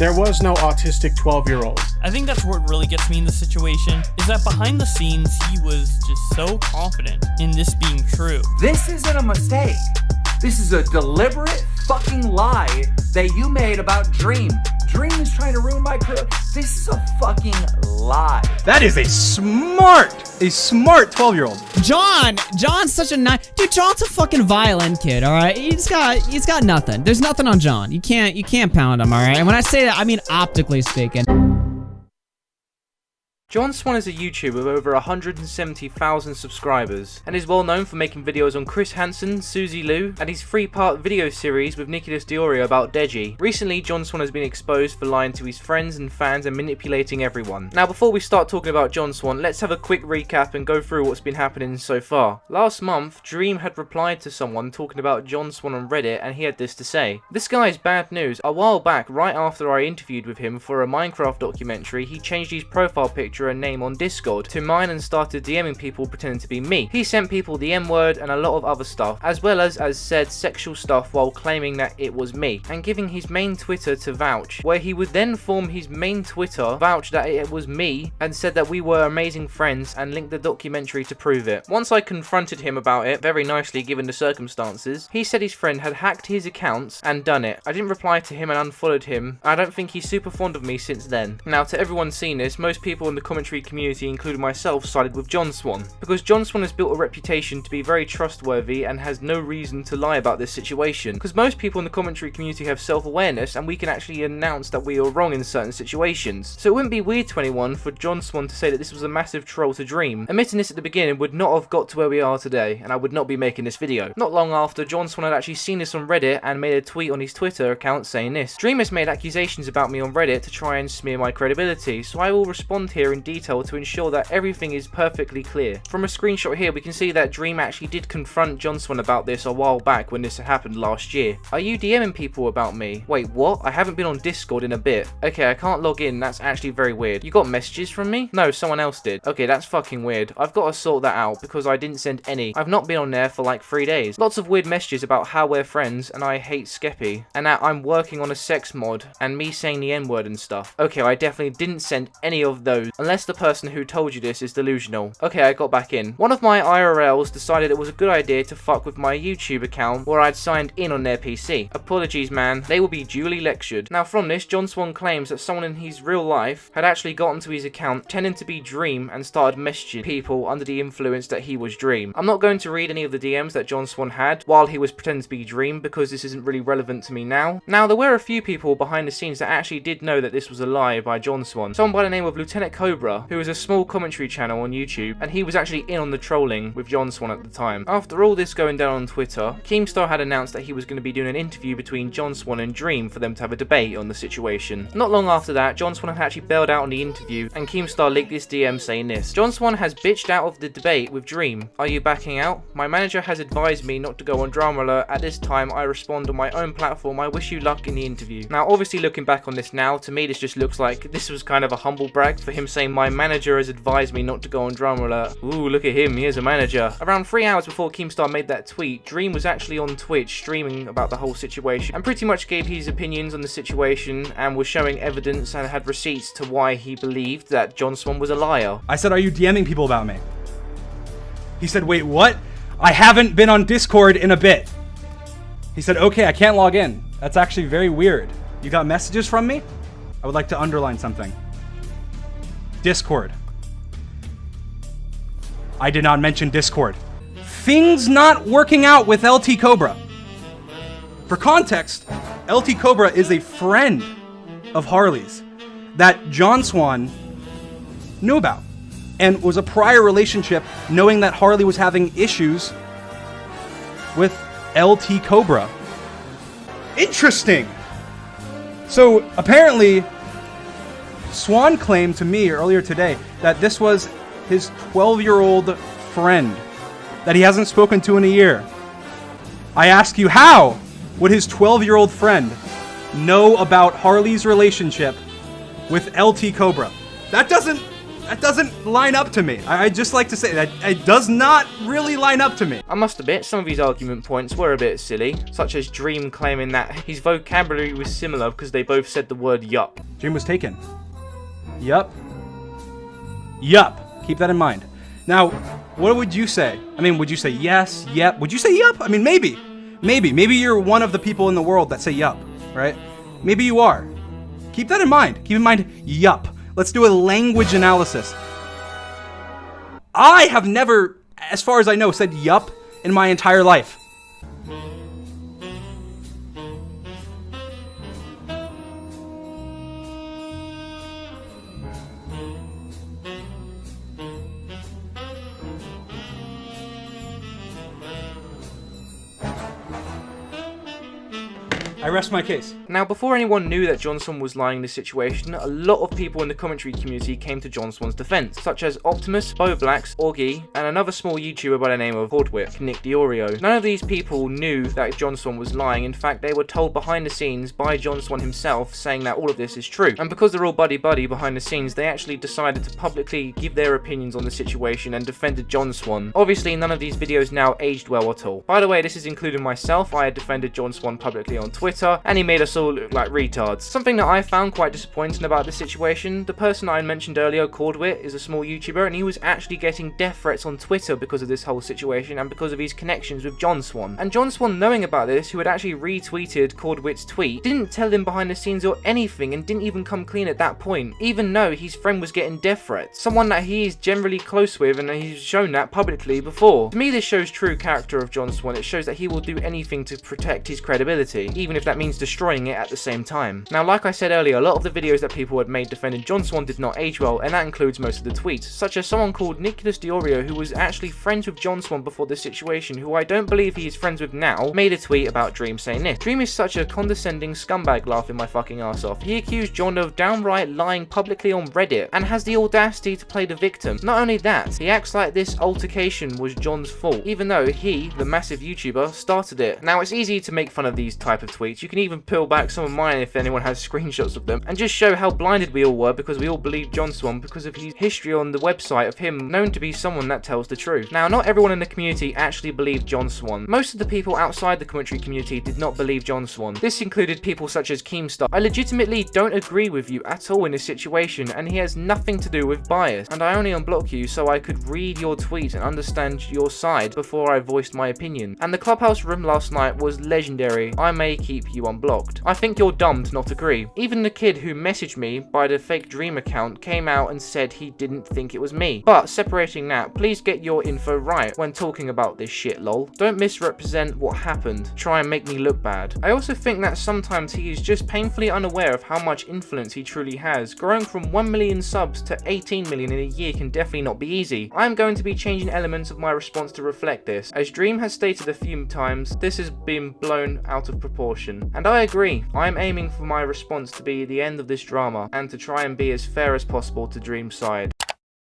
There was no autistic 12-year-old. I think that's what really gets me in the situation, is that behind the scenes, he was just so confident in this being true. This isn't a mistake. This is a deliberate fucking lie that you made about Dream. Dream is trying to ruin my career. This is a fucking lie. That is a smart 12-year-old. John's such a nice dude. John's a fucking violent kid. All right, he's got nothing. There's nothing on John. You can't pound him. All right, and when I say that, I mean optically speaking. John Swan is a YouTuber with over 170,000 subscribers, and is well known for making videos on Chris Hansen, Suzy Liu, and his 3-part video series with DeOrio about Deji. Recently, John Swan has been exposed for lying to his friends and fans and manipulating everyone. Now, before we start talking about John Swan, let's have a quick recap and go through what's been happening so far. Last month, Dream had replied to someone talking about John Swan on Reddit, and he had this to say. This guy is bad news. A while back, right after I interviewed with him for a Minecraft documentary, he changed his profile picture and name on Discored to mine and started DMing people pretending to be me. He sent people the M-word and a lot of other stuff, as well as said sexual stuff while claiming that it was me, and giving his main Twitter to vouch, where he would then form his main Twitter, vouch that it was me, and said that we were amazing friends, and linked the documentary to prove it. Once I confronted him about it, very nicely given the circumstances, he said his friend had hacked his accounts and done it. I didn't reply to him and unfollowed him. I don't think he's super fond of me since then. Now, to everyone seeing this, most people in the commentary community, including myself, sided with John Swan, because John Swan has built a reputation to be very trustworthy and has no reason to lie about this situation, because most people in the commentary community have self-awareness and we can actually announce that we are wrong in certain situations. So it wouldn't be weird to anyone for John Swan to say that this was a massive troll to Dream. Admitting this at the beginning would not have got to where we are today, and I would not be making this video. Not long after, John Swan had actually seen this on Reddit and made a tweet on his Twitter account saying this. Dream has made accusations about me on Reddit to try and smear my credibility, so I will respond here in detail to ensure that everything is perfectly clear. From a screenshot here, we can see that Dream actually did confront John Swan about this a while back when this happened last year. Are you DMing people about me? Wait, what? I haven't been on Discord in a bit. Okay, I can't log in. That's actually very weird. You got messages from me? No, someone else did. Okay, that's fucking weird. I've got to sort that out because I didn't send any. I've not been on there for like 3 days. Lots of weird messages about how we're friends and I hate Skeppy, and that I'm working on a sex mod and me saying the N-word and stuff. Okay, I definitely didn't send any of those, unless the person who told you this is delusional. Okay, I got back in. One of my IRLs decided it was a good idea to fuck with my YouTube account where I'd signed in on their PC. Apologies, man. They will be duly lectured. Now from this, John Swan claims that someone in his real life had actually gotten to his account pretending to be Dream and started messaging people under the influence that he was Dream. I'm not going to read any of the DMs that John Swan had while he was pretending to be Dream because this isn't really relevant to me now. Now, there were a few people behind the scenes that actually did know that this was a lie by John Swan. Someone by the name of Lieutenant Cobra, who is a small commentary channel on YouTube, and he was actually in on the trolling with John Swan at the time. After all this going down on Twitter, Keemstar had announced that he was going to be doing an interview between John Swan and Dream for them to have a debate on the situation. Not long after that, John Swan had actually bailed out on the interview, and Keemstar leaked this DM saying this. John Swan has bitched out of the debate with Dream. Are you backing out? My manager has advised me not to go on Drama Alert. At this time, I respond on my own platform. I wish you luck in the interview. Now, obviously looking back on this now, to me this just looks like this was kind of a humble brag for him saying my manager has advised me not to go on Drama Alert. Ooh, look at him, he is a manager. Around 3 hours before Keemstar made that tweet, Dream was actually on Twitch streaming about the whole situation and pretty much gave his opinions on the situation and was showing evidence and had receipts to why he believed that John Swan was a liar. I said, are you DMing people about me? He said, wait, what? I haven't been on Discord in a bit. He said, okay, I can't log in. That's actually very weird. You got messages from me? I would like to underline something. Discord. I did not mention Discord. Things not working out with LT Cobra. For context, LT Cobra is a friend of Harley's that John Swan knew about and was a prior relationship knowing that Harley was having issues with LT Cobra. Interesting. So apparently Swan claimed to me earlier today that this was his 12-year-old friend that he hasn't spoken to in a year. I ask you, how would his 12-year-old friend know about Harley's relationship with LT Cobra? That doesn't That doesn't line up to me. I just like to say that it does not really line up to me. I must admit, some of his argument points were a bit silly, such as Dream claiming that his vocabulary was similar because they both said the word yup. Dream was taken. Yup. Yup. Keep that in mind. Now, what would you say? I mean, would you say yes, yep? Would you say yup? I mean, maybe. Maybe you're one of the people in the world that say yup, right? Maybe you are. Keep that in mind. Keep in mind, yup. Let's do a language analysis. I have never, as far as I know, said yup in my entire life. I rest my case. Now, before anyone knew that John Swan was lying in this situation, a lot of people in the commentary community came to John Swan's defense, such as Optimus, BoBlax, Augie, and another small YouTuber by the name of Hordwit, Nick DeOrio. None of these people knew that John Swan was lying. In fact, they were told behind the scenes by John Swan himself, saying that all of this is true. And because they're all buddy-buddy behind the scenes, they actually decided to publicly give their opinions on the situation and defended John Swan. Obviously, none of these videos now aged well at all. By the way, this is including myself. I had defended John Swan publicly on Twitter, and he made us all look like retards. Something that I found quite disappointing about this situation, the person I mentioned earlier, Cordwit, is a small YouTuber, and he was actually getting death threats on Twitter because of this whole situation and because of his connections with John Swan. And John Swan, knowing about this, who had actually retweeted Cordwit's tweet, didn't tell him behind the scenes or anything and didn't even come clean at that point, even though his friend was getting death threats. Someone that he is generally close with, and he's shown that publicly before. To me, this shows true character of John Swan. It shows that he will do anything to protect his credibility, even if that means destroying it at the same time. Now, like I said earlier, a lot of the videos that people had made defending John Swan did not age well, and that includes most of the tweets, such as someone called Nicholas DeOrio, who was actually friends with John Swan before this situation, who I don't believe he is friends with now, made a tweet about Dream saying this: Dream is such a condescending scumbag, laughing my fucking ass off. He accused John of downright lying publicly on Reddit and has the audacity to play the victim. Not only that, he acts like this altercation was John's fault, even though he, the massive YouTuber, started it. Now, it's easy to make fun of these type of tweets. You can even peel back some of mine if anyone has screenshots of them, and just show how blinded we all were because we all believed John Swan because of his history on the website of him known to be someone that tells the truth. Now, not everyone in the community actually believed John Swan. Most of the people outside the commentary community did not believe John Swan. This included people such as Keemstar. I legitimately don't agree with you at all in this situation, and he has nothing to do with bias, and I only unblocked you so I could read your tweet and understand your side before I voiced my opinion. And the clubhouse room last night was legendary. I may keep you unblocked. I think you're dumb to not agree. Even the kid who messaged me by the fake Dream account came out and said he didn't think it was me. But separating that, please get your info right when talking about this shit, lol. Don't misrepresent what happened. Try and make me look bad. I also think that sometimes he is just painfully unaware of how much influence he truly has. Growing from 1 million subs to 18 million in a year can definitely not be easy. I am going to be changing elements of my response to reflect this. As Dream has stated a few times, this has been blown out of proportion. And I agree. I am aiming for my response to be the end of this drama and to try and be as fair as possible to Dream's side.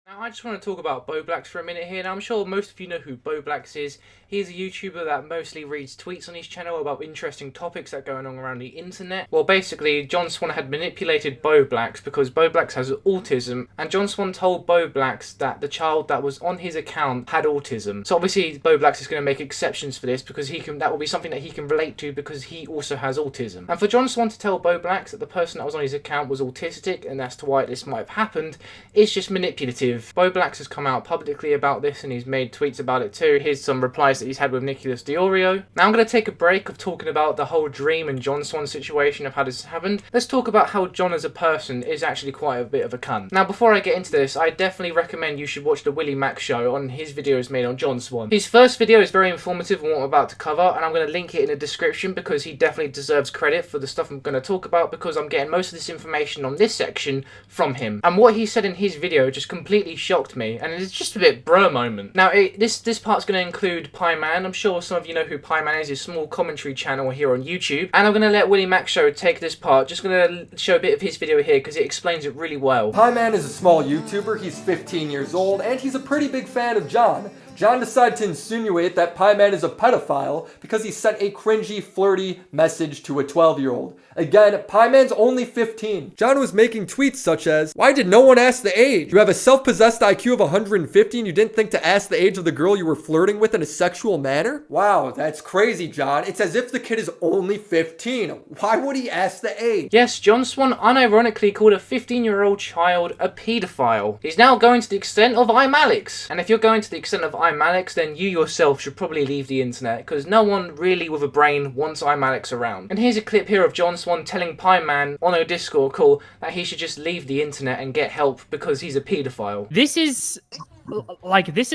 Now, I just want to talk about BoBlax for a minute here. Now, I'm sure most of you know who BoBlax is. He's a YouTuber that mostly reads tweets on his channel about interesting topics that are going on around the internet. Well, basically, John Swan had manipulated BoBlax because BoBlax has autism, and John Swan told BoBlax that the child that was on his account had autism. So obviously, BoBlax is going to make exceptions for this because that will be something that he can relate to because he also has autism. And for John Swan to tell BoBlax that the person that was on his account was autistic and that's why this might have happened, it's just manipulative. BoBlax has come out publicly about this and he's made tweets about it too. Here's some replies that he's had with Nicholas DeOrio. Now I'm going to take a break of talking about the whole Dream and John Swan situation of how this happened. Let's talk about how John as a person is actually quite a bit of a cunt. Now before I get into this, I definitely recommend you should watch the Willie Mac show on his videos made on John Swan. His first video is very informative on what I'm about to cover, and I'm going to link it in the description because he definitely deserves credit for the stuff I'm going to talk about because I'm getting most of this information on this section from him. And what he said in his video just completely shocked me, and it's just a bit bruh moment. Now this part's going to include Pieman. I'm sure some of you know who Pieman is, his small commentary channel here on YouTube. And I'm going to let Willie Mac Show take this part. Just going to show a bit of his video here because it explains it really well. Pieman is a small YouTuber. He's 15 years old and he's a pretty big fan of John. John decided to insinuate that Pie Man is a pedophile because he sent a cringy, flirty message to a 12-year-old. Again, Pie Man's only 15. John was making tweets such as, "Why did no one ask the age? You have a self-possessed IQ of 150 and you didn't think to ask the age of the girl you were flirting with in a sexual manner? Wow, that's crazy, John. It's as if the kid is only 15. Why would he ask the age?" Yes, John Swan unironically called a 15-year-old child a paedophile. He's now going to the extent of I'm Alex. And if you're going to the extent of I'm Alex, then you yourself should probably leave the internet, because no one really with a brain wants I'm Alex around. And here's a clip here of John Swan telling Pie Man on a Discord call that he should just leave the internet and get help because he's a paedophile. This is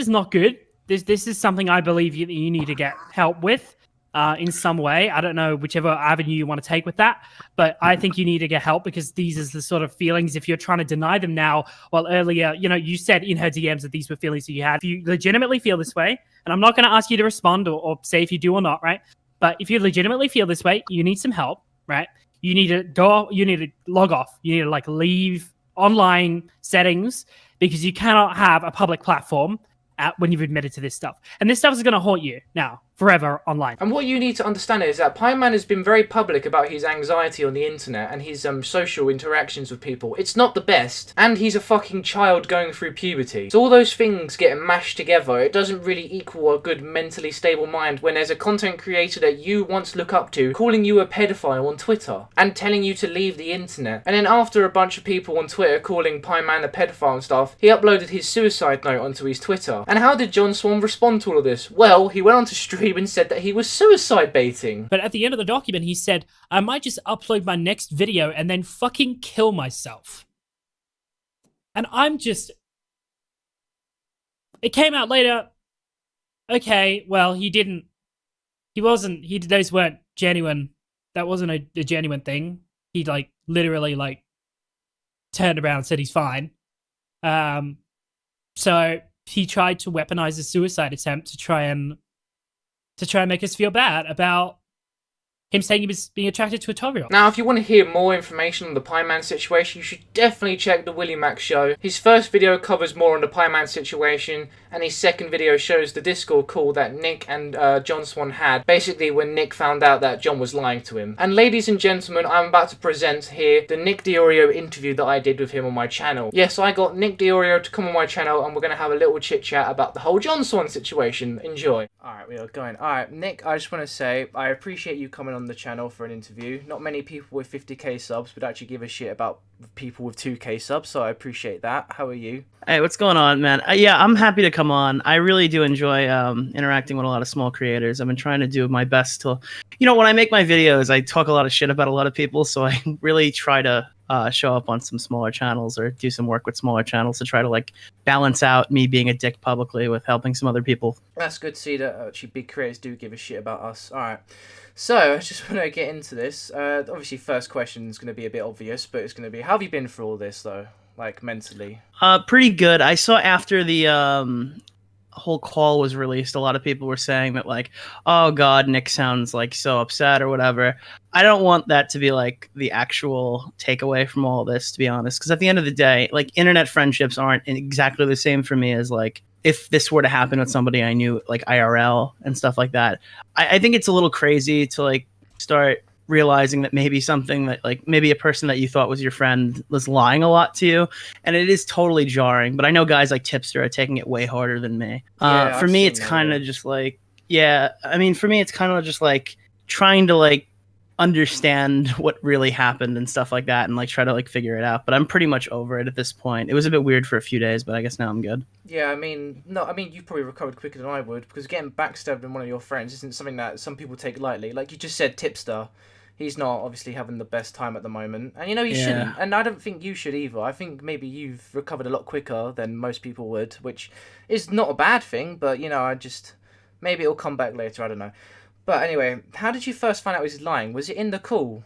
not good. This is something I believe you need to get help with in some way. I don't know whichever avenue you want to take with that, but I think you need to get help because these are the sort of feelings, if you're trying to deny them now, well, earlier, you said in her DMs that these were feelings that you had. If you legitimately feel this way, and I'm not going to ask you to respond or say if you do or not, right? But if you legitimately feel this way, you need some help, right? You need to log off. You need to leave online settings because you cannot have a public platform when you've admitted to this stuff. And this stuff is going to haunt you now, forever online. And what you need to understand is that Pie Man has been very public about his anxiety on the internet and his social interactions with people. It's not the best. And he's a fucking child going through puberty. So all those things get mashed together. It doesn't really equal a good mentally stable mind when there's a content creator that you once look up to calling you a pedophile on Twitter and telling you to leave the internet. And then after a bunch of people on Twitter calling Pie Man a pedophile and stuff, he uploaded his suicide note onto his Twitter. And how did John Swan respond to all of this? Well, he went on to stream and said that he was suicide baiting. But at the end of the document, he said, I might just upload my next video and then fucking kill myself. And I'm just... It came out later. Okay, well, he didn't... Those weren't genuine. That wasn't a genuine thing. He, literally, turned around and said he's fine. So he tried to weaponize a suicide attempt to try and make us feel bad about him saying he was being attracted to a 12-year-old. Now, if you want to hear more information on the Pie Man situation, you should definitely check the Willie Mac show. His first video covers more on the Pie Man situation, and his second video shows the Discord call that Nick and John Swan had, basically when Nick found out that John was lying to him. And ladies and gentlemen, I'm about to present here the Nick DeOrio interview that I did with him on my channel. Yes, I got Nick DeOrio to come on my channel, and we're going to have a little chit-chat about the whole John Swan situation. Enjoy. Alright, we are going. Alright, Nick, I just want to say, I appreciate you coming on the channel for an interview. Not many people with 50k subs would actually give a shit about people with 2k subs, so I appreciate that. How are you? Hey, what's going on, man? Yeah, I'm happy to come on. I really do enjoy interacting with a lot of small creators. I've been trying to do my best to, when I make my videos, I talk a lot of shit about a lot of people, so I really try to show up on some smaller channels or do some work with smaller channels to try to balance out me being a dick publicly with helping some other people. That's good to see that actually big creators do give a shit about us. Alright, so I just want to get into this. Obviously first question is going to be a bit obvious, but it's going to be, how have you been through all this though, mentally? Pretty good. I saw after the whole call was released, a lot of people were saying that oh god, Nick sounds so upset or whatever. I don't want that to be the actual takeaway from all this, to be honest, because at the end of the day, internet friendships aren't exactly the same for me as if this were to happen with somebody I knew IRL and stuff like that. I think it's a little crazy to start realizing that maybe something that maybe a person that you thought was your friend was lying a lot to you, and it is totally jarring. But I know guys like Tipster are taking it way harder than me. For me it's kind of just for me it's kind of just trying to understand what really happened and stuff like that, and try to figure it out. But I'm pretty much over it at this point. It was a bit weird for a few days, but I guess now I'm good. Yeah, you've probably recovered quicker than I would, because getting backstabbed in one of your friends isn't something that some people take lightly. Like you just said, Tipster, he's not obviously having the best time at the moment, and he shouldn't, and I don't think you should either. I think maybe you've recovered a lot quicker than most people would, which is not a bad thing, but maybe it'll come back later, I don't know. But anyway, how did you first find out he was lying? Was it in the call?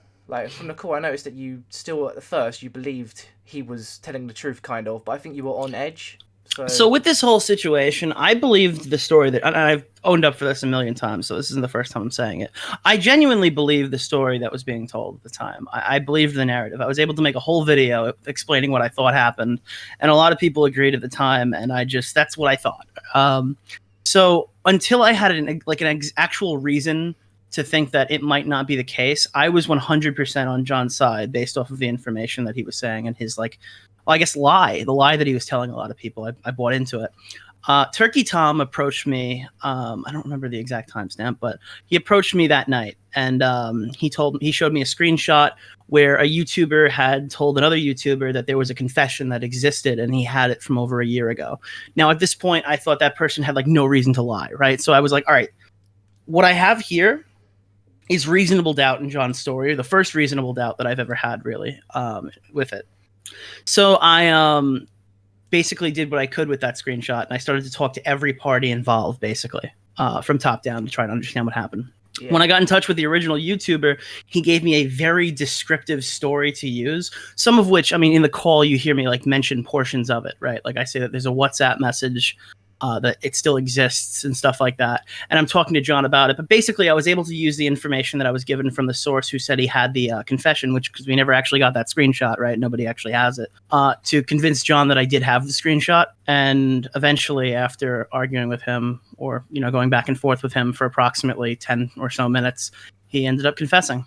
From the call, I noticed that you still, at first, you believed he was telling the truth, kind of, but I think you were on edge. So with this whole situation, I believed the story that, and I've owned up for this a million times, so this isn't the first time I'm saying it. I genuinely believed the story that was being told at the time. I believed the narrative. I was able to make a whole video explaining what I thought happened, and a lot of people agreed at the time, and that's what I thought. So until I had an actual reason to think that it might not be the case, I was 100% on John's side based off of the information that he was saying and his the lie that he was telling a lot of people. I bought into it. Turkey Tom approached me. I don't remember the exact timestamp, but he approached me that night, and he showed me a screenshot where a YouTuber had told another YouTuber that there was a confession that existed, and he had it from over a year ago. Now, at this point, I thought that person had no reason to lie, right? So I was like, all right, what I have here is reasonable doubt in John's story, the first reasonable doubt that I've ever had, really, with it. So I basically did what I could with that screenshot, and I started to talk to every party involved, basically, from top down to try to understand what happened. Yeah. When I got in touch with the original YouTuber, he gave me a very descriptive story to use, some of which, I mean, in the call, you hear me mention portions of it, right? I say that there's a WhatsApp message that it still exists and stuff like that. And I'm talking to John about it. But basically, I was able to use the information that I was given from the source who said he had the confession, because we never actually got that screenshot, right? Nobody actually has it, to convince John that I did have the screenshot. And eventually, after arguing with him or, going back and forth with him for approximately 10 or so minutes, he ended up confessing.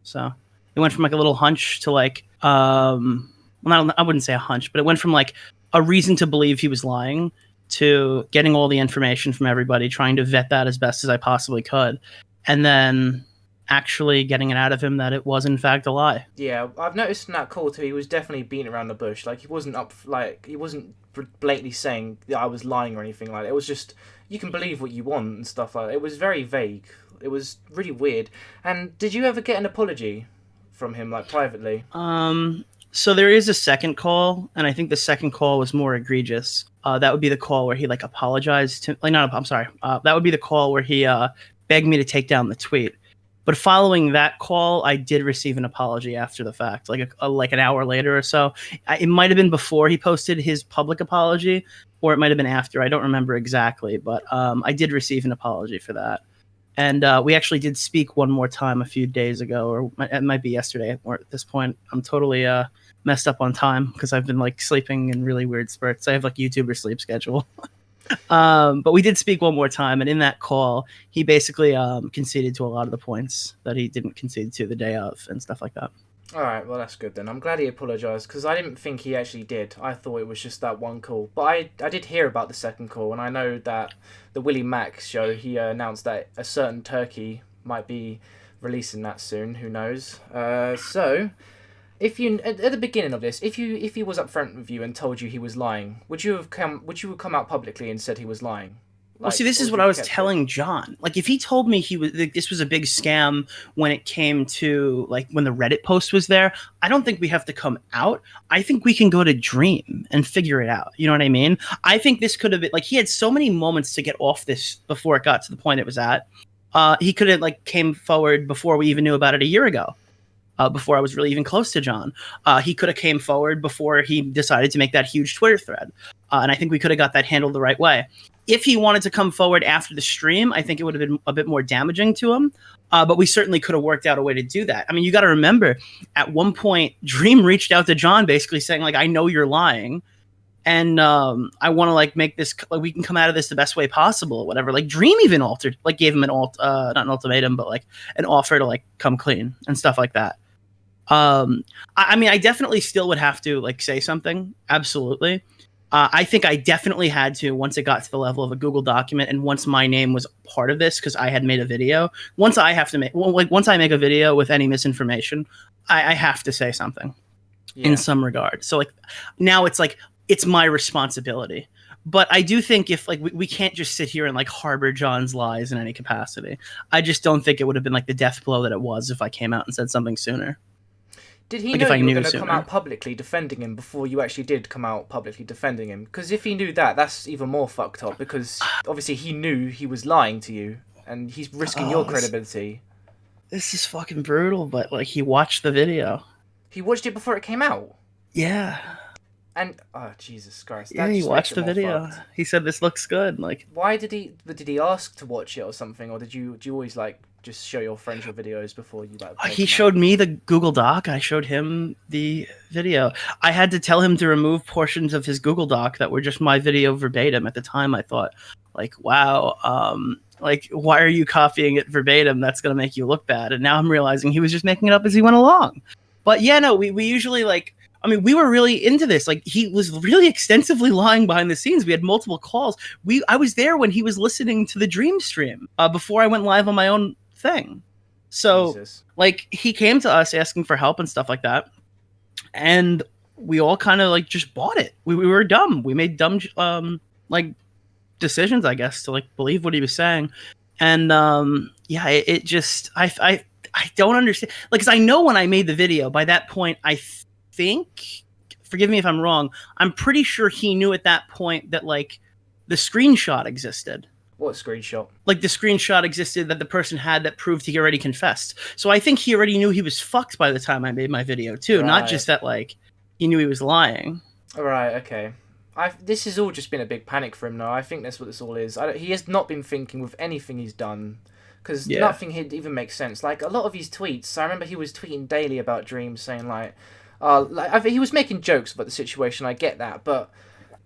So it went from a little hunch to I wouldn't say a hunch, but it went from a reason to believe he was lying to getting all the information from everybody, trying to vet that as best as I possibly could, and then actually getting it out of him that it was in fact a lie. Yeah, I've noticed in that call too, he was definitely beating around the bush. He wasn't he wasn't blatantly saying that I was lying or anything like that. It was just, you can believe what you want and stuff like that. It was very vague. It was really weird. And did you ever get an apology from him, privately? So there is a second call, and I think the second call was more egregious. That would be the call where he apologized to that would be the call where he begged me to take down the tweet. But following that call, I did receive an apology after the fact, an hour later or so. It might have been before he posted his public apology, or it might have been after. I don't remember exactly, but I did receive an apology for that. And we actually did speak one more time a few days ago, or it might be yesterday. Or at this point, I'm totally messed up on time because I've been sleeping in really weird spurts. I have YouTuber sleep schedule. But we did speak one more time, and in that call, he basically conceded to a lot of the points that he didn't concede to the day of and stuff like that. All right, well, that's good then. I'm glad he apologised, because I didn't think he actually did. I thought it was just that one call. But I did hear about the second call, and I know that the Willie Mack show, he announced that a certain turkey might be releasing that soon. Who knows? So, if you at the beginning of this, if he was upfront with you and told you he was lying, would you have come out publicly and said he was lying? Well, see, this is what I was telling John. If he told me this was a big scam when it came to when the Reddit post was there, I don't think we have to come out. I think we can go to Dream and figure it out. You know what I mean? I think this could have been he had so many moments to get off this before it got to the point it was at. He could have came forward before we even knew about it a year ago. Before I was really even close to John. He could have came forward before he decided to make that huge Twitter thread. And I think we could have got that handled the right way. If he wanted to come forward after the stream, I think it would have been a bit more damaging to him. But we certainly could have worked out a way to do that. I mean, you got to remember, at one point, Dream reached out to John basically saying, I know you're lying. And I want to make this, we can come out of this the best way possible, or whatever. Dream even gave him not an ultimatum, but an offer to come clean and stuff like that. I mean, I definitely still would have to say something. Absolutely. I think I definitely had to once it got to the level of a Google document, and once my name was part of this because I had made a video. Once I make a video with any misinformation, I have to say something in some regard. So now it's my responsibility. But I do think if we can't just sit here and harbor John's lies in any capacity. I just don't think it would have been the death blow that it was if I came out and said something sooner. Did he know you were going to come out publicly defending him before you actually did come out publicly defending him? Because if he knew that, that's even more fucked up, because obviously he knew he was lying to you, and he's risking your credibility. This is fucking brutal, but he watched the video. He watched it before it came out? Yeah. And, oh, Jesus Christ. Yeah, he watched the video. He said, this looks good. Why did he ask to watch it or something? Or did you always, just show your friends your videos before you like? He showed me the Google Doc. I showed him the video. I had to tell him to remove portions of his Google Doc that were just my video verbatim. At the time, I thought, like, wow, like, why are you copying it verbatim? That's gonna make you look bad. And now I'm realizing he was just making it up as he went along. But yeah, no, we usually like. I mean, we were really into this. Like, he was really extensively lying behind the scenes. We had multiple calls. I was there when he was listening to the Dream stream before I went live on my own thing. So, Jesus. like, he came to us asking for help and stuff like that. And we all kind of, like, just bought it. We were dumb. We made dumb, like, decisions, I guess, to, like, believe what he was saying. And, yeah, it just... I don't understand. Like, because I know when I made the video, by that point, I think, forgive me if I'm wrong, I'm pretty sure he knew at that point that, like, the screenshot existed. What screenshot? Like, the screenshot existed that the person had that proved he already confessed. So I think he already knew he was fucked by the time I made my video too. Right. Not just that, like, he knew he was lying. Right, okay. This has all just been a big panic for him now. I think that's what this all is. He has not been thinking with anything he's done. Because nothing even makes sense. Like, a lot of his tweets, I remember he was tweeting daily about Dream, saying, like, he was making jokes about the situation. I get that, but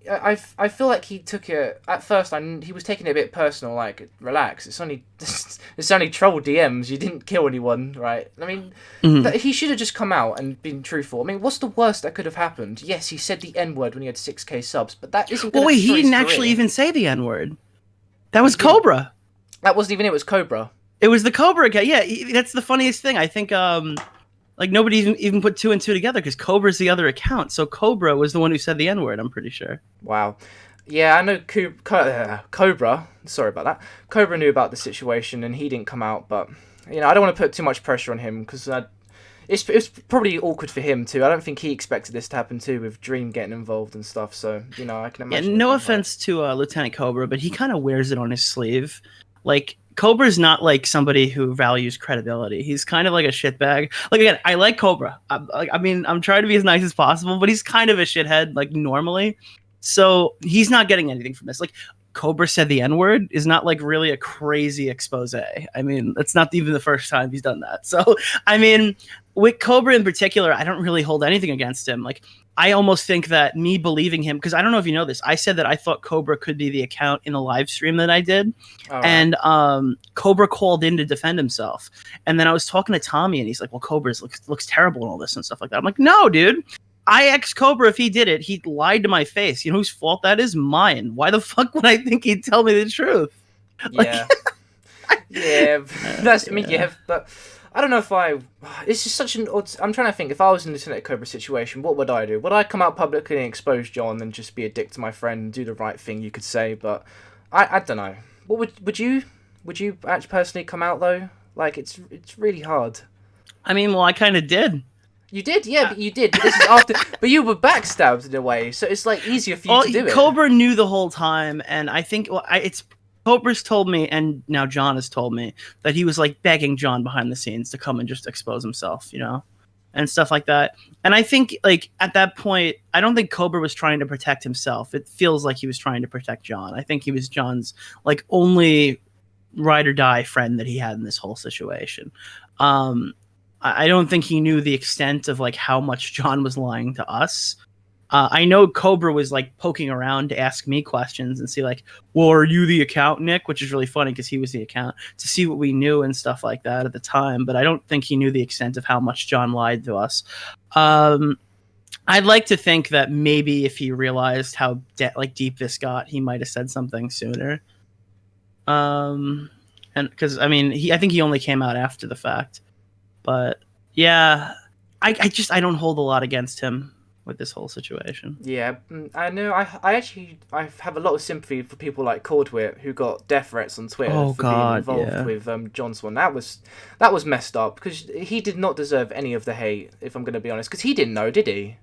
I feel like he took it at first. He was taking it a bit personal. Like, relax. It's only troll DMs. You didn't kill anyone, right? I mean, he should have just come out and been truthful. I mean, what's the worst that could have happened? Yes, he said the N-word when he had 6K subs, but that isn't. Well, wait, he didn't actually even say the N-word. That was Cobra. That wasn't even it. Was Cobra. It was the Cobra guy. Yeah, that's the funniest thing. I think. Like, nobody even put two and two together because Cobra's the other account. So Cobra was the one who said the N-word, I'm pretty sure. Wow. Yeah, I know Cobra. Sorry about that. Cobra knew about the situation and he didn't come out. But, you know, I don't want to put too much pressure on him because it's probably awkward for him too. I don't think he expected this to happen too with Dream getting involved and stuff. So, you know, I can imagine. Yeah, no offense to Lieutenant Cobra, but he kind of wears it on his sleeve. Like, Cobra's not like somebody who values credibility. He's kind of like a shitbag. Like, again, I like Cobra. I mean, I'm trying to be as nice as possible, but he's kind of a shithead, like, normally. So he's not getting anything from this. Like, Cobra said the N-word is not like really a crazy expose. I mean, it's not even the first time he's done that. So, I mean, with Cobra in particular, I don't really hold anything against him. Like, I almost think that me believing him, because I don't know if you know this, I said that I thought Cobra could be the account in the live stream that I did. Right. And Cobra called in to defend himself. And then I was talking to Tommy and he's like, well, Cobra looks terrible and all this and stuff like that. I'm like, no, dude. I ex Cobra if he did it. He lied to my face. You know whose fault that is? Mine. Why the fuck would I think he'd tell me the truth? Yeah. Like, yeah. That's, I mean, yeah, but I don't know if it's just such an odd. I'm trying to think. If I was in the Lieutenant Cobra situation, what would I do? Would I come out publicly and expose John and just be a dick to my friend and do the right thing? You could say, but I don't know. What would you actually personally come out though? Like it's really hard. I mean, well, I kind of did. You did, yeah, but you did. But this is after. But you were backstabbed in a way, so it's like easier for you to do it. Cobra knew the whole time, and I think Cobra's told me, and now John has told me, that he was like begging John behind the scenes to come and just expose himself, you know, and stuff like that. And I think, like, at that point, I don't think Cobra was trying to protect himself. It feels like he was trying to protect John. I think he was John's, like, only ride or die friend that he had in this whole situation. I don't think he knew the extent of, like, how much John was lying to us. I know Cobra was like poking around to ask me questions and see like, well, are you the account, Nick? Which is really funny because he was the account, to see what we knew and stuff like that at the time. But I don't think he knew the extent of how much John lied to us. I'd like to think that maybe if he realized how deep this got, he might have said something sooner. And because I mean, I think he only came out after the fact. But yeah, I don't hold a lot against him with this whole situation. Yeah, I know. I have a lot of sympathy for people like Cordwit who got death threats on Twitter for being involved with John Swan. That was messed up because he did not deserve any of the hate, if I'm going to be honest, because he didn't know, did he?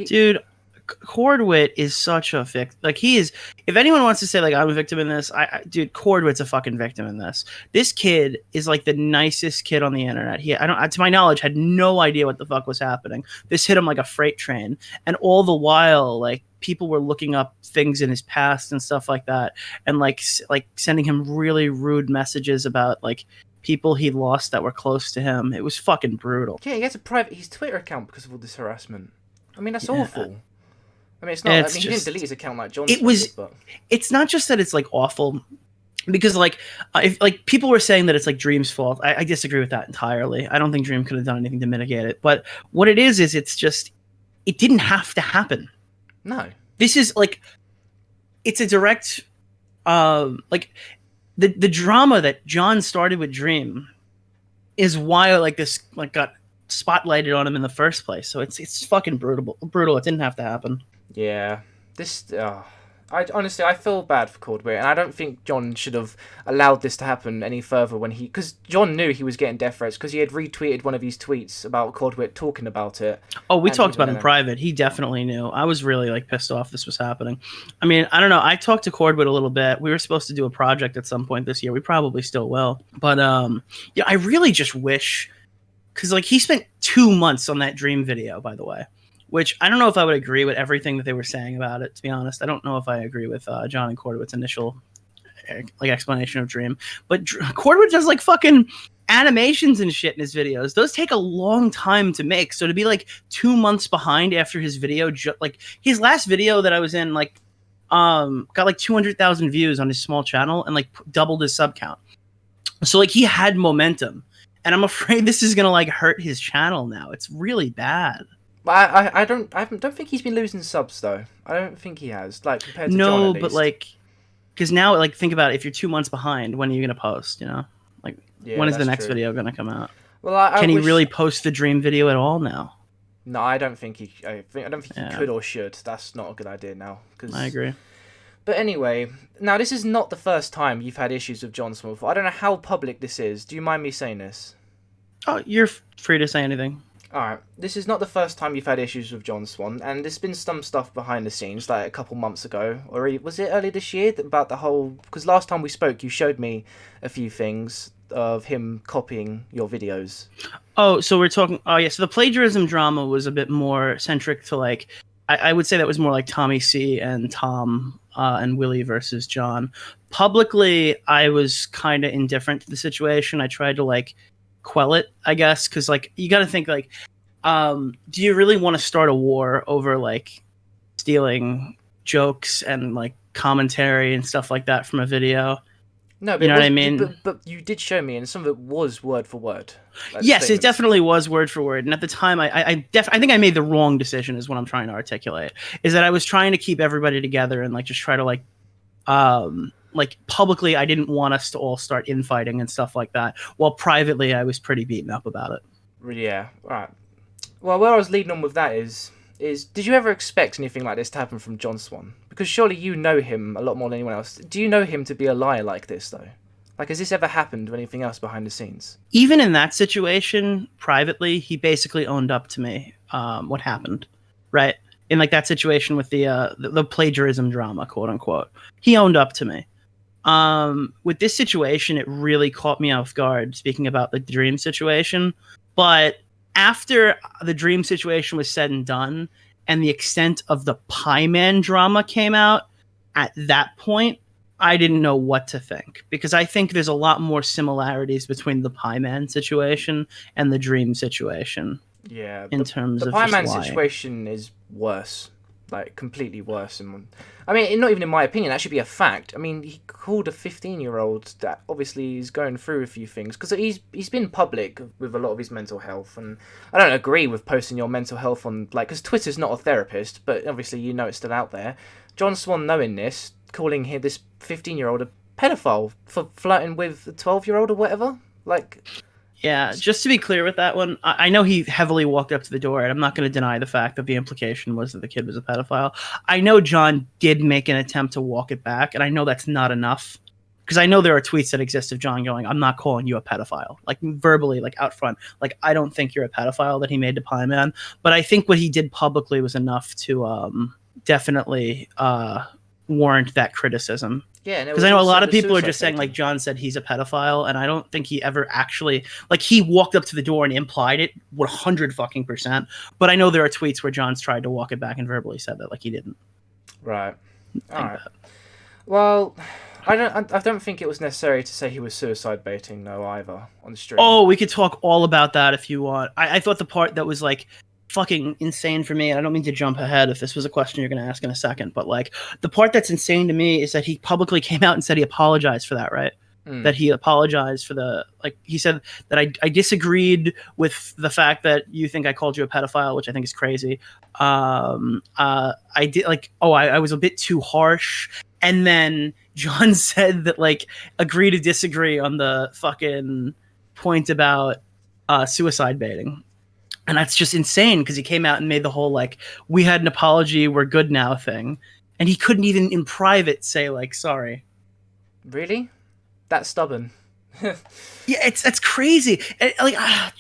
Dude, Cordwit is such a victim. Like, he is. If anyone wants to say like I'm a victim in this, dude, Cordwit's a fucking victim in this. This kid is like the nicest kid on the internet. To my knowledge, had no idea what the fuck was happening. This hit him like a freight train, and all the while, like, people were looking up things in his past and stuff like that, and like sending him really rude messages about like people he lost that were close to him. It was fucking brutal. Yeah, he has his Twitter account because of all this harassment. I mean, that's awful. I mean, it's not. It's he didn't just- delete his account like John. But It's not just that it's like awful, because like if like people were saying that it's like Dream's fault. I disagree with that entirely. I don't think Dream could have done anything to mitigate it. But what it is it's just, it didn't have to happen. no. This is like, it's a direct like the drama that John started with Dream is why like this like got spotlighted on him in the first place. So it's fucking brutal. It didn't have to happen. Yeah, this. I honestly, I feel bad for Cordway, and I don't think John should have allowed this to happen any further because John knew he was getting death threats because he had retweeted one of his tweets about Cordway talking about it. Oh, we And talked he about it was in private. He definitely knew. I was really like pissed off this was happening. I mean, I don't know. I talked to Cordwood a little bit. We were supposed to do a project at some point this year. We probably still will. But yeah, I really just wish, because like he spent 2 months on that Dream video, by the way. Which I don't know if I would agree with everything that they were saying about it, to be honest. I don't know if I agree with John and Cordwood's initial like explanation of Dream. But Cordwood does like fucking animations and shit in his videos. Those take a long time to make. So to be like 2 months behind after his video, like his last video that I was in, like got like 200,000 views on his small channel and like doubled his sub count. So like he had momentum. And I'm afraid this is gonna like hurt his channel now. It's really bad. But I don't think he's been losing subs though. I don't think he has, like compared to John. No, At least. but like, because now like think about it. If you're 2 months behind, when are you gonna post? You know, like Yeah, when is the that's next true. video gonna come out? Well, I Can he wish- really post the Dream video at all now? No, I don't think he. I don't think Yeah. he could or should. That's not a good idea now. I agree. But anyway, now this is not the first time you've had issues with John Swan. I don't know how public this is. Do you mind me saying this? Oh, you're free to say anything. Alright, this is not the first time you've had issues with John Swan, and there's been some stuff behind the scenes, like a couple months ago, or was it early this year, about the whole... Because last time we spoke, you showed me a few things of him copying your videos. Oh, so we're talking... Oh, yeah, so the plagiarism drama was a bit more centric to, like... I would say that was more like Tommy C and Tom and Willie versus John. Publicly, I was kind of indifferent to the situation. I tried to, like, quell it, I guess, because, like, you got to think, like, do you really want to start a war over, like, stealing jokes and, like, commentary and stuff like that from a video? No, but You know what I mean? But you did show me, and some of it was word for word. Like, Yes, it statements. definitely was word for word. And at the time, I think I made the wrong decision, is what I'm trying to articulate. Is that I was trying to keep everybody together and like just try to like publicly, I didn't want us to all start infighting and stuff like that. While privately, I was pretty beaten up about it. Yeah, right. Well, where I was leading on with that is did you ever expect anything like this to happen from John Swan? Because surely you know him a lot more than anyone else. Do you know him to be a liar like this, though? Like, has this ever happened or anything else behind the scenes? Even in that situation, privately, he basically owned up to me what happened, right? In like that situation with the plagiarism drama, quote unquote, he owned up to me. With this situation, it really caught me off guard, speaking about the Dream situation. But after the Dream situation was said and done, and the extent of the Pie Man drama came out, at that point, I didn't know what to think. Because I think there's a lot more similarities between the Pie Man situation and the Dream situation. Yeah, In terms the of Pie just Man lying. situation is worse, like completely worse. I mean, not even in my opinion. That should be a fact. I mean, he called a 15-year-old that obviously is going through a few things because he's been public with a lot of his mental health, and I don't agree with posting your mental health on because Twitter's not a therapist, but obviously you know it's still out there. John Swan knowing this, calling here this 15-year-old a pedophile for flirting with a 12-year-old or whatever, like. Yeah, just to be clear with that one, I know he heavily walked up to the door, and I'm not going to deny the fact that the implication was that the kid was a pedophile. I know John did make an attempt to walk it back, and I know that's not enough. Because I know there are tweets that exist of John going, I'm not calling you a pedophile. Like, verbally, like, out front. Like, I don't think you're a pedophile that he made to Pie Man. But I think what he did publicly was enough to definitely warrant that criticism. Yeah, because I know a lot of people are just saying, like, John said he's a pedophile, and I don't think he ever actually, like, he walked up to the door and implied it 100%. But I know there are tweets where John's tried to walk it back and verbally said that, like, he didn't. Right. All right. Well, I don't think it was necessary to say he was suicide baiting, though, either, on the stream. Oh, we could talk all about that if you want. I thought the part that was like fucking insane for me, and I don't mean to jump ahead if this was a question you're going to ask in a second, but like the part that's insane to me is that he publicly came out and said he apologized for that, right? That he apologized for the, like, he said that I disagreed with the fact that you think I called you a pedophile, which I think is crazy. I did, like, I was a bit too harsh. And then John said that, like, agree to disagree on the fucking point about suicide baiting. And that's just insane because he came out and made the whole, like, we had an apology, we're good now thing. And he couldn't even in private say, like, sorry. Really? That's stubborn. Yeah, that's crazy. Like,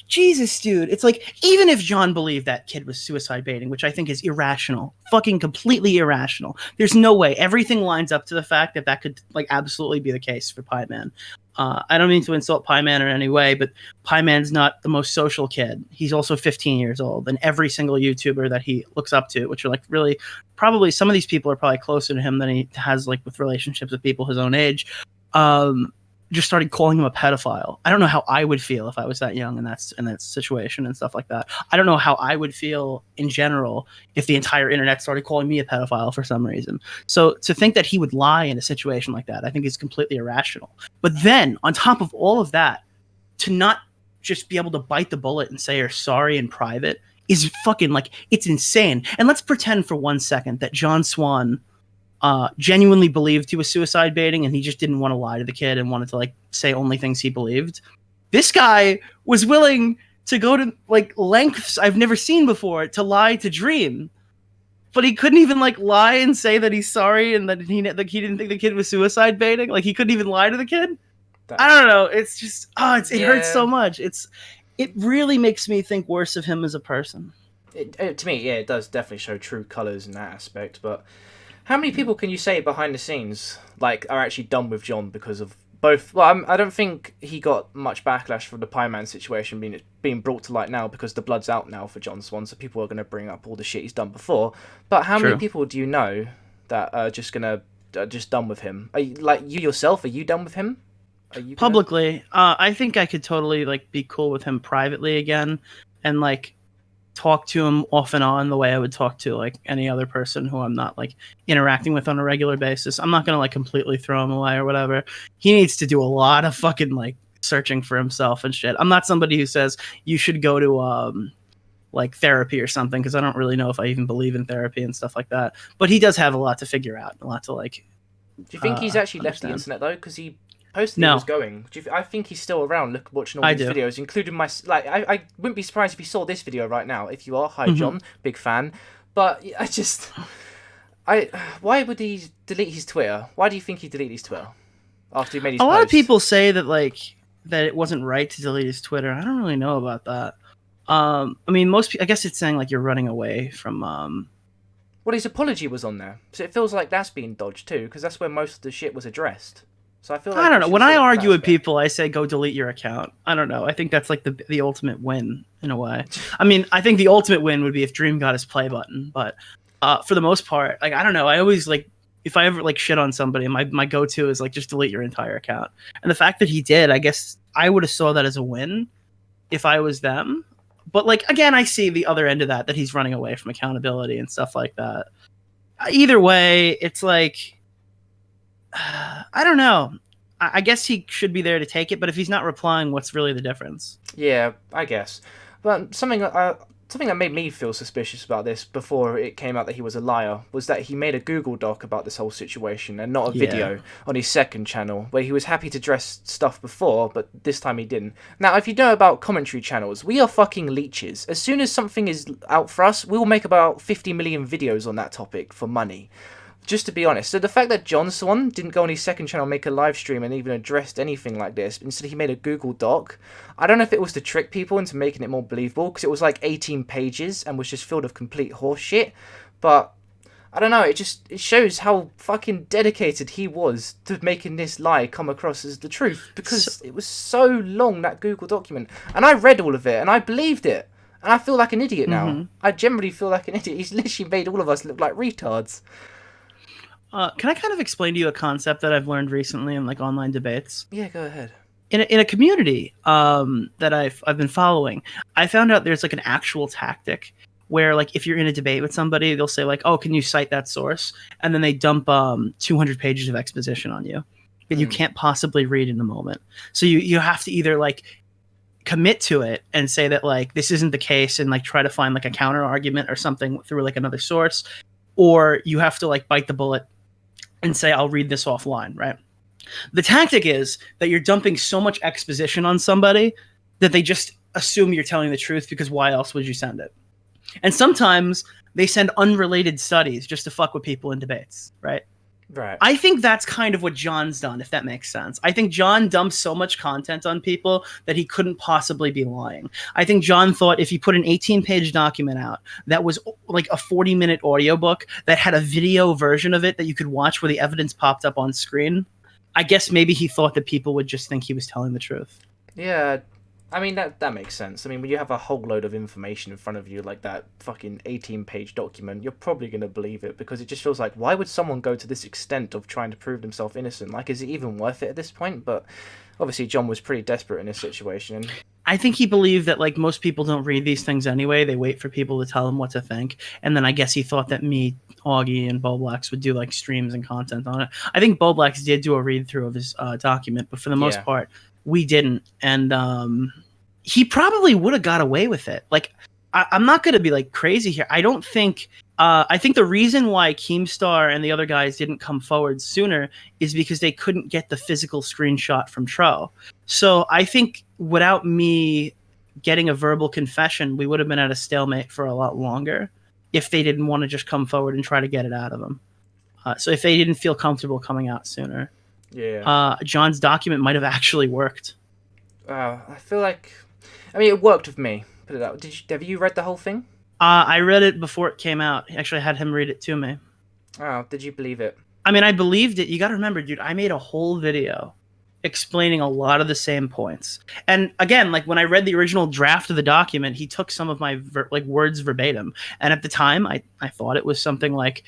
Jesus, dude. It's like, even if John believed that kid was suicide baiting, which I think is irrational, fucking completely irrational. There's no way. Everything lines up to the fact that that could, like, absolutely be the case for Pie Man. I don't mean to insult Pie Man in any way, but Pie Man's not the most social kid. He's also 15 years old, and every single YouTuber that he looks up to, which are, like, really, probably some of these people are probably closer to him than he has, like, with relationships with people his own age. Just started calling him a pedophile. I don't know how I would feel if I was that young in that situation and stuff like that. I don't know how I would feel in general if the entire internet started calling me a pedophile for some reason. So to think that he would lie in a situation like that, I think is completely irrational. But then on top of all of that, to not just be able to bite the bullet and say you're sorry in private is fucking, like, it's insane. And let's pretend for 1 second that John Swan genuinely believed he was suicide baiting and he just didn't want to lie to the kid and wanted to, like, say only things he believed. This guy was willing to go to, like, lengths I've never seen before to lie to Dream, but he couldn't even, like, lie and say that he's sorry and that he didn't think the kid was suicide baiting. Like, he couldn't even lie to the kid. I don't know. It's just it hurts so much. It really makes me think worse of him as a person. To me, yeah, it does definitely show true colors in that aspect, but how many people can you say behind the scenes, like, are actually done with John because of both? Well, I don't think he got much backlash from the Pie Man situation being brought to light now because the blood's out now for John Swan, so people are going to bring up all the shit he's done before. But how many people do you know that are just just done with him? Are you, like, you yourself? Are you done with him? Are you publicly? I think I could totally, like, be cool with him privately again, and, like, talk to him off and on the way I would talk to, like, any other person who I'm not, like, interacting with on a regular basis. I'm not gonna, like, completely throw him away or whatever. He needs to do a lot of fucking, like, searching for himself and shit. I'm not somebody who says you should go to like, therapy or something, because I don't really know if I even believe in therapy and stuff like that. But he does have a lot to figure out, a lot to, like, do you think he's actually left the internet though? Because he posted he was going. I think he's still around, watching all these videos, including my, like, I wouldn't be surprised if he saw this video right now. If you are, hi John, big fan. But why would he delete his Twitter? Why do you think he deleted his Twitter after he made his A post? lot of people say that, like, that it wasn't right to delete his Twitter. I don't really know about that. I mean, I guess it's saying, like, you're running away from Well, his apology was on there, so it feels like that's being dodged too, because that's where most of the shit was addressed. So I feel like I don't know. When I argue with people, I say go delete your account. I don't know. I think that's, like, the ultimate win in a way. I mean, I think the ultimate win would be if Dream got his play button, but for the most part, like, I don't know. I always, like, if I ever, like, shit on somebody, my go-to is, like, just delete your entire account. And the fact that he did, I guess I would have saw that as a win if I was them. But, like, again, I see the other end of that he's running away from accountability and stuff like that. Either way, it's like, I don't know. I guess he should be there to take it, but if he's not replying, what's really the difference? Yeah, I guess. But something that made me feel suspicious about this before it came out that he was a liar was that he made a Google Doc about this whole situation and not a video on his second channel, where he was happy to address stuff before, but this time he didn't. Now, if you know about commentary channels, we are fucking leeches. As soon as something is out for us, we will make about 50 million videos on that topic for money. Just to be honest. So the fact that John Swan didn't go on his second channel, make a live stream and even addressed anything like this, instead he made a Google Doc, I don't know if it was to trick people into making it more believable, because it was like 18 pages and was just filled with complete horse shit, but I don't know, it shows how fucking dedicated he was to making this lie come across as the truth, because it was so long, that Google document, and I read all of it and I believed it, and I feel like an idiot now. I generally feel like an idiot. He's literally made all of us look like retards. Can I kind of explain to you a concept that I've learned recently in like online debates? Yeah, go ahead. In a community that I've been following, I found out there's like an actual tactic where like if you're in a debate with somebody, they'll say like, "Oh, can you cite that source?" And then they dump 200 pages of exposition on you that you can't possibly read in the moment. So you have to either like commit to it and say that like this isn't the case and like try to find like a counter argument or something through like another source, or you have to like bite the bullet and say, "I'll read this offline," right? The tactic is that you're dumping so much exposition on somebody that they just assume you're telling the truth, because why else would you send it? And sometimes they send unrelated studies just to fuck with people in debates, right? Right. I think that's kind of what John's done, if that makes sense. I think John dumps so much content on people that he couldn't possibly be lying. I think John thought if he put an 18-page document out that was like a 40-minute audiobook that had a video version of it that you could watch where the evidence popped up on screen, I guess maybe he thought that people would just think he was telling the truth. Yeah, I mean, that makes sense. I mean, when you have a whole load of information in front of you, like that fucking 18-page document, you're probably going to believe it, because it just feels like, why would someone go to this extent of trying to prove themselves innocent? Like, is it even worth it at this point? But obviously, John was pretty desperate in this situation. I think he believed that like most people don't read these things anyway. They wait for people to tell them what to think. And then I guess he thought that me, Augie, and Boblax would do like streams and content on it. I think Boblax did do a read through of his document, but for the most part, we didn't. And he probably would have got away with it. Like, I'm not going to be like crazy here. I don't think. I think the reason why Keemstar and the other guys didn't come forward sooner is because they couldn't get the physical screenshot from Tro. So I think without me getting a verbal confession, we would have been at a stalemate for a lot longer if they didn't want to just come forward and try to get it out of them. So if they didn't feel comfortable coming out sooner, John's document might have actually worked. I feel like, I mean, it worked with me. Put it out. Have you read the whole thing? I read it before it came out. Actually, I had him read it to me. Oh, did you believe it? I mean, I believed it. You got to remember, dude, I made a whole video explaining a lot of the same points. And again, like when I read the original draft of the document, he took some of my words verbatim. And at the time, I thought it was something like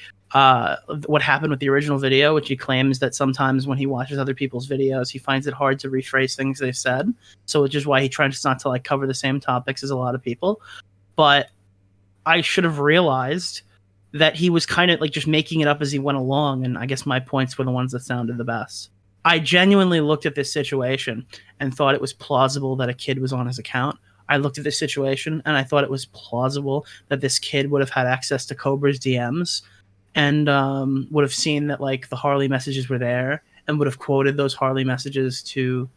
what happened with the original video, which he claims that sometimes when he watches other people's videos, he finds it hard to rephrase things they've said. So which is why he tries not to like cover the same topics as a lot of people. But I should have realized that he was kind of like just making it up as he went along, and I guess my points were the ones that sounded the best. I genuinely looked at this situation and thought it was plausible that a kid was on his account. I looked at this situation and I thought it was plausible that this kid would have had access to Cobra's DMs and would have seen that like the Harley messages were there and would have quoted those Harley messages to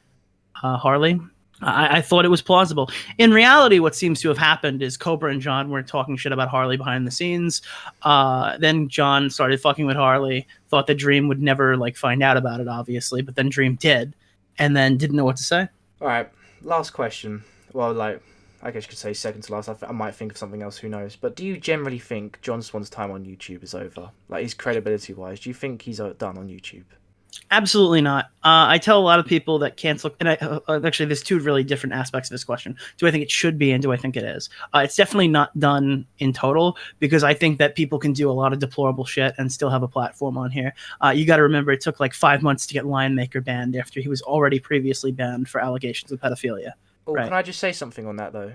Harley. I thought it was plausible. In reality, what seems to have happened is Cobra and John were talking shit about Harley behind the scenes. Then John started fucking with Harley, thought that Dream would never like find out about it, obviously, but then Dream did, and then didn't know what to say. All right, last question. Well, like, I guess you could say second to last. I might think of something else, who knows. But do you generally think John Swan's time on YouTube is over? Like, his credibility-wise, do you think he's done on YouTube? Absolutely not. I tell a lot of people that cancel, and actually there's two really different aspects of this question. Do I think it should be, and do I think it is? It's definitely not done in total, because I think that people can do a lot of deplorable shit and still have a platform on here. You got to remember, it took like 5 months to get Lionmaker banned after he was already previously banned for allegations of pedophilia. Oh, right? Can I just say something on that, though?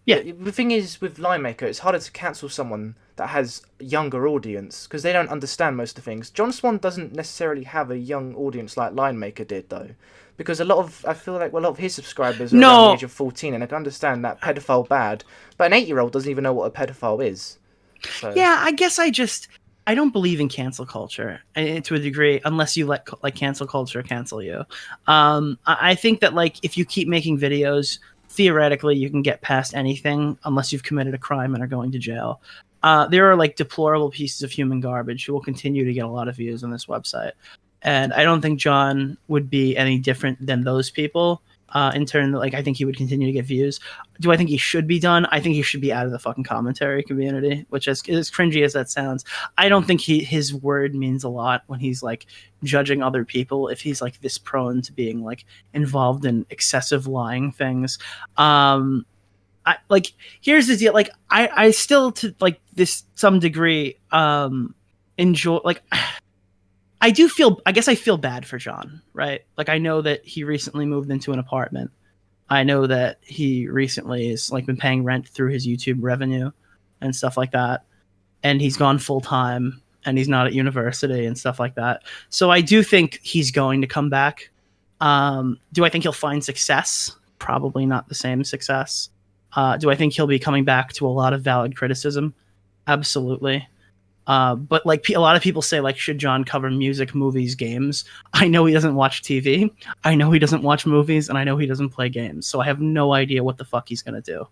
Yeah. The thing is, with Lionmaker, it's harder to cancel someone that has a younger audience, because they don't understand most of the things. John Swan doesn't necessarily have a young audience like Lionmaker did, though. Because I feel like a lot of his subscribers are around the age of 14, and I can understand that pedophile bad, but an 8-year-old doesn't even know what a pedophile is. So. Yeah, I guess I don't believe in cancel culture to a degree, unless you let like cancel culture cancel you. I think that like if you keep making videos, theoretically you can get past anything unless you've committed a crime and are going to jail. There are like deplorable pieces of human garbage who will continue to get a lot of views on this website, and I don't think John would be any different than those people. In turn, like I think he would continue to get views. Do I think he should be done? I think he should be out of the fucking commentary community, which is as cringy as that sounds. I don't think his word means a lot when he's like judging other people. If he's like this prone to being like involved in excessive lying things, here's the deal. Like I still to like this some degree enjoy like. I guess I feel bad for John, right? Like, I know that he recently moved into an apartment. I know that he recently is like been paying rent through his YouTube revenue and stuff like that. And he's gone full time and he's not at university and stuff like that. So I do think he's going to come back. Do I think he'll find success? Probably not the same success. Do I think he'll be coming back to a lot of valid criticism? Absolutely. But like a lot of people say, like, should John cover music, movies, games? I know he doesn't watch TV. I know he doesn't watch movies, and I know he doesn't play games. So I have no idea what the fuck he's gonna do.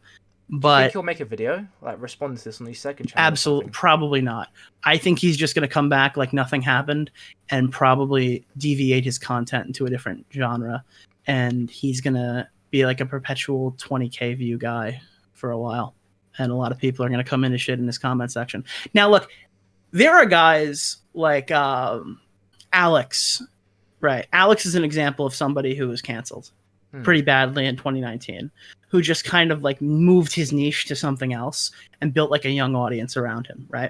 But do you think he'll make a video, like respond to this on his second channel? Absolutely, probably not. I think he's just gonna come back like nothing happened, and probably deviate his content into a different genre, and he's gonna be like a perpetual 20K view guy for a while, and a lot of people are gonna come into shit in his comment section. Now, look. There are guys like Alex, right? Alex is an example of somebody who was canceled pretty badly in 2019, who just kind of like moved his niche to something else and built like a young audience around him, right?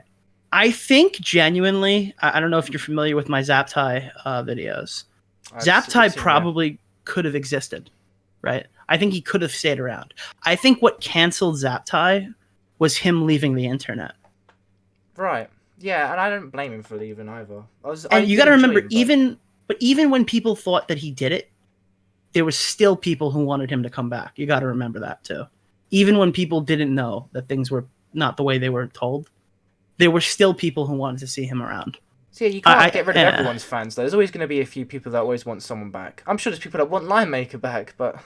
I think genuinely, I don't know if you're familiar with my Zaptai videos. Zaptai probably could have existed, right? I think he could have stayed around. I think what canceled Zaptai was him leaving the internet. Right. Yeah, and I don't blame him for leaving either. You got to remember, even when people thought that he did it, there was still people who wanted him to come back. You got to remember that too. Even when people didn't know that things were not the way they were told, there were still people who wanted to see him around. So yeah, you can't get rid of everyone's fans though. There's always going to be a few people that always want someone back. I'm sure there's people that want Line Maker back, but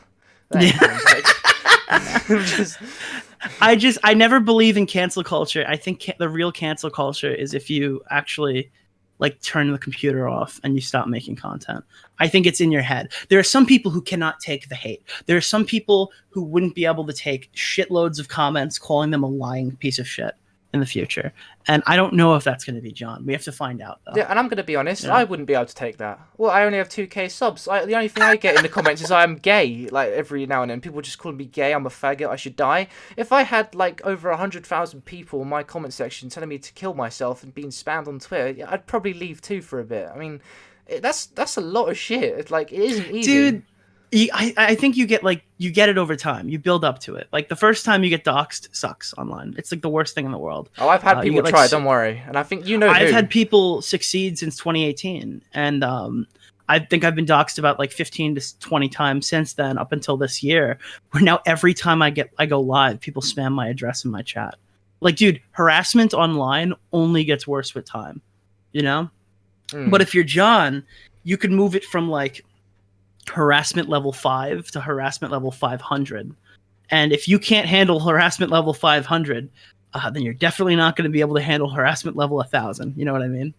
I never believe in cancel culture. I think the real cancel culture is if you actually like turn the computer off and you stop making content. I think it's in your head. There are some people who cannot take the hate. There are some people who wouldn't be able to take shitloads of comments calling them a lying piece of shit in the future. And I don't know if that's going to be John. We have to find out, though. Yeah, and I'm going to be honest, I wouldn't be able to take that. Well, I only have 2K subs. The only thing I get in the comments is I'm gay. Like, every now and then, people just call me gay, I'm a faggot, I should die. If I had, like, over 100,000 people in my comment section telling me to kill myself and being spammed on Twitter, I'd probably leave too for a bit. I mean, that's a lot of shit. It's like, it isn't easy. Dude, I think you get it over time. You build up to it. Like the first time you get doxxed sucks online. It's like the worst thing in the world. Oh, I've had people try. Don't worry. And I think I've had people succeed since 2018, and I think I've been doxxed about like 15 to 20 times since then, up until this year. Where now every time I go live, people spam my address in my chat. Like, dude, harassment online only gets worse with time. You know. But if you're John, you could move it from like harassment level 5 to harassment level 500, and if you can't handle harassment level 500, then you're definitely not going to be able to handle harassment level 1000. You know what I mean?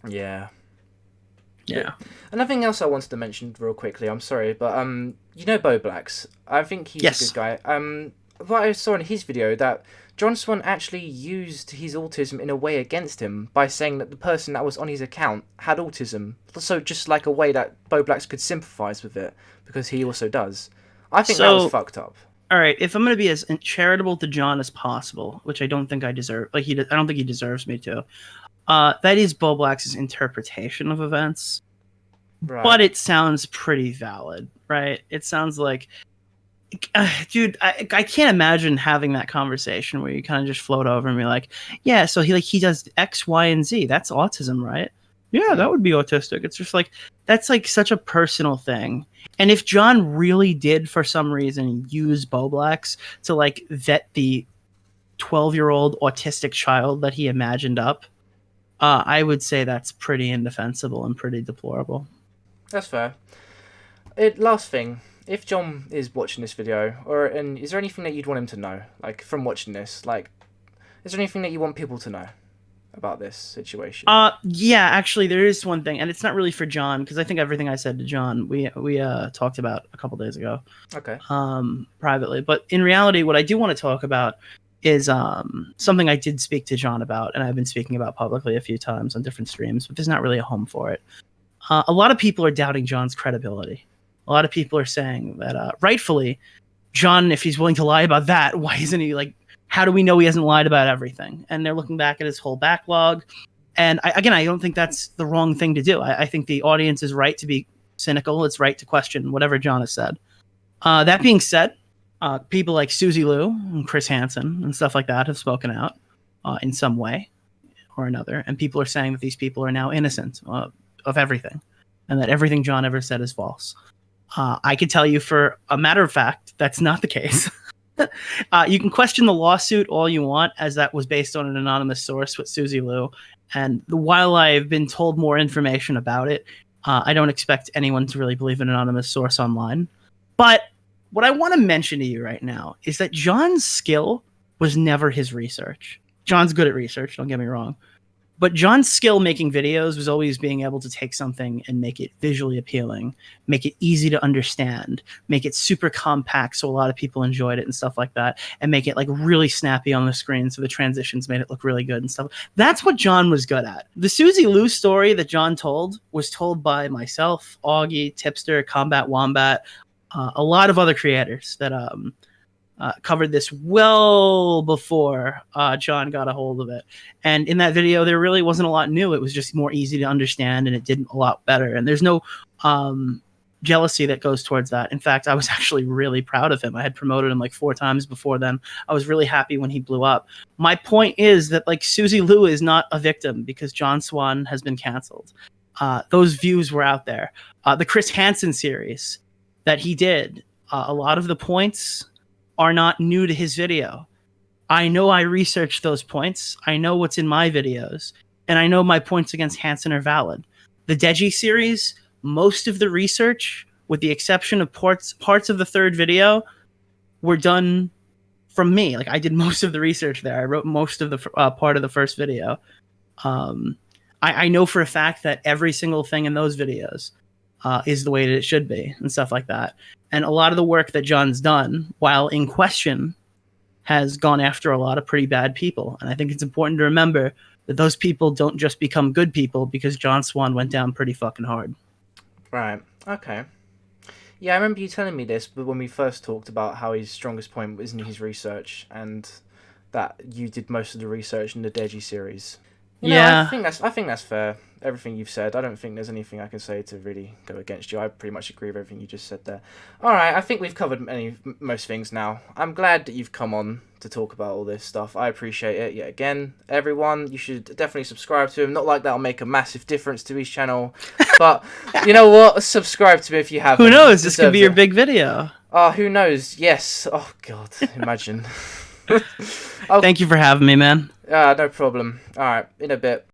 Yeah. And nothing else I wanted to mention real quickly, I'm sorry, but you know Bo Blacks, I think he's a good guy. What I saw in his video that John Swan actually used his autism in a way against him by saying that the person that was on his account had autism. So just like a way that Bo Blacks could sympathise with it, because he also does. I think that was fucked up. All right, if I'm going to be as charitable to John as possible, which I don't think I deserve, I don't think he deserves me to, that is Bo Blacks' interpretation of events. Right. But it sounds pretty valid, right? It sounds like... dude, I can't imagine having that conversation where you kind of just float over and be like, yeah, so he does X, Y, and Z. That's autism, right? Yeah, that would be autistic. It's just like, that's like such a personal thing. And if John really did, for some reason, use Bo Blacks to like vet the 12-year-old autistic child that he imagined up, I would say that's pretty indefensible and pretty deplorable. That's fair. Last thing. If John is watching this video, and is there anything that you'd want him to know, like from watching this? Like, is there anything that you want people to know about this situation? Yeah, actually, there is one thing, and it's not really for John, because I think everything I said to John we talked about a couple days ago. Okay. Privately, but in reality, what I do want to talk about is something I did speak to John about, and I've been speaking about publicly a few times on different streams, but there's not really a home for it. A lot of people are doubting John's credibility. A lot of people are saying that, rightfully, John, if he's willing to lie about that, why isn't he, like, how do we know he hasn't lied about everything? And they're looking back at his whole backlog, And I don't think that's the wrong thing to do. I think the audience is right to be cynical. It's right to question whatever John has said. That being said, people like Susie Liu and Chris Hansen and stuff like that have spoken out in some way or another. And people are saying that these people are now innocent of everything and that everything John ever said is false. I can tell you for a matter of fact, that's not the case. You can question the lawsuit all you want, as that was based on an anonymous source with Susie Liu. And while I've been told more information about it, I don't expect anyone to really believe an anonymous source online. But what I want to mention to you right now is that John's skill was never his research. John's good at research, don't get me wrong. But John's skill making videos was always being able to take something and make it visually appealing, make it easy to understand, make it super compact so a lot of people enjoyed it and stuff like that, and make it like really snappy on the screen so the transitions made it look really good and stuff. That's what John was good at. The Susie Liu story that John told was told by myself, Augie, Tipster, Combat Wombat, a lot of other creators that covered this well before John got a hold of it. And in that video, there really wasn't a lot new. It was just more easy to understand, and it did a lot better. And there's no jealousy that goes towards that. In fact, I was actually really proud of him. I had promoted him like 4 times before then. I was really happy when he blew up. My point is that like Susie Liu is not a victim because John Swan has been canceled. Those views were out there. The Chris Hansen series that he did, a lot of the points are not new to his video. I know I researched those points. I know what's in my videos. And I know my points against Hansen are valid. The Deji series, most of the research, with the exception of parts of the 3rd video, were done from me. Like I did most of the research there. I wrote most of the part of the 1st video. I know for a fact that every single thing in those videos is the way that it should be and stuff like that. And a lot of the work that John's done, while in question, has gone after a lot of pretty bad people. And I think it's important to remember that those people don't just become good people because John Swan went down pretty fucking hard. Right. Okay. Yeah, I remember you telling me this, but when we first talked about how his strongest point was in his research, and that you did most of the research in the Deji series. You know, Yeah. I think that's fair. Everything you've said, I don't think there's anything I can say to really go against you. I pretty much agree with everything you just said there. All right, I think we've covered most things now. I'm glad that you've come on to talk about all this stuff. I appreciate it. Yet again, everyone, you should definitely subscribe to him. Not like that'll make a massive difference to his channel, but you know what? Subscribe to him if you haven't. Who knows? This could be your big video. Oh, who knows? Yes. Oh God, imagine. Thank you for having me, man. No problem. All right, in a bit.